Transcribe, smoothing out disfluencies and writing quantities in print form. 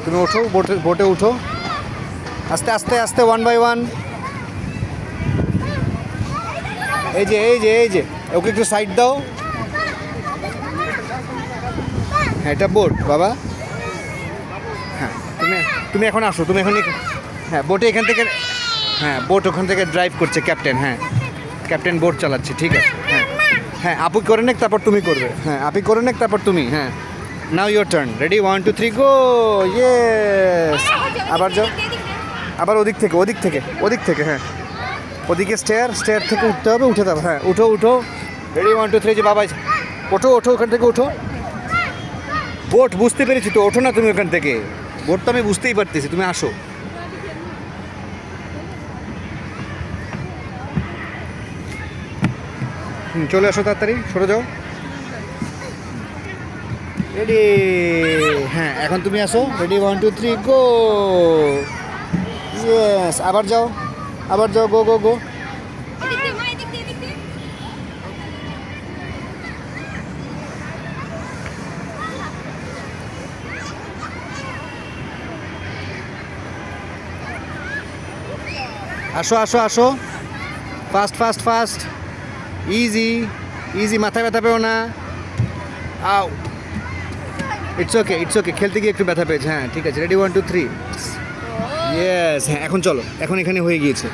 তুমি ওঠো, বোটে উঠো, আস্তে আস্তে আস্তে, 1 বাই 1। এই যে এই যে এই যে, ওকে একটু সাইড দাও। হ্যাঁ, এটা বোট বাবা। হ্যাঁ, তুমি এখন আসো, তুমি এখন হ্যাঁ বোটে এখান থেকে, হ্যাঁ বোট ওখান থেকে ড্রাইভ করছে ক্যাপ্টেন। হ্যাঁ, ক্যাপ্টেন বোট চালাচ্ছে, ঠিক আছে। হ্যাঁ হ্যাঁ, আপু করে নেক তারপর তুমি করবে। হ্যাঁ, আপি করে নেক তারপর তুমি। হ্যাঁ, now your turn, ready, 1 2 3 go. Yes, আবার যাও, আবার ওদিক থেকে। হ্যাঁ, ওদিকে স্টেয়ার থেকে উঠতে হবে, উঠে যাবে। হ্যাঁ, উঠো উঠো, রেডি, 1 2 3, যে বাবা ওঠো ওঠো, ওখান থেকে ওঠো। বোট বুঝতে পেরেছি তো, ওঠো না তুমি ওখান থেকে। বোট তো আমি বুঝতেই পারতেছি, তুমি আসো। চলে আসো, তাড়াতাড়ি সরে যাও। রেডি, হ্যাঁ এখন তুমি আসো, রেডি, 1 2 3 গো। ইয়েস, আবার যাও, গো গো গো। আসো আসো আসো, fast fast fast, easy easy, মাথায় ব্যথা পেও না। আও, ইটস ওকে, খেলতে গিয়ে একটু ব্যথা পেয়েছে। হ্যাঁ ঠিক আছে, রেডি, 1 2 3। ইয়েস, হ্যাঁ এখন চলো, এখন এখানে হয়ে গিয়েছে।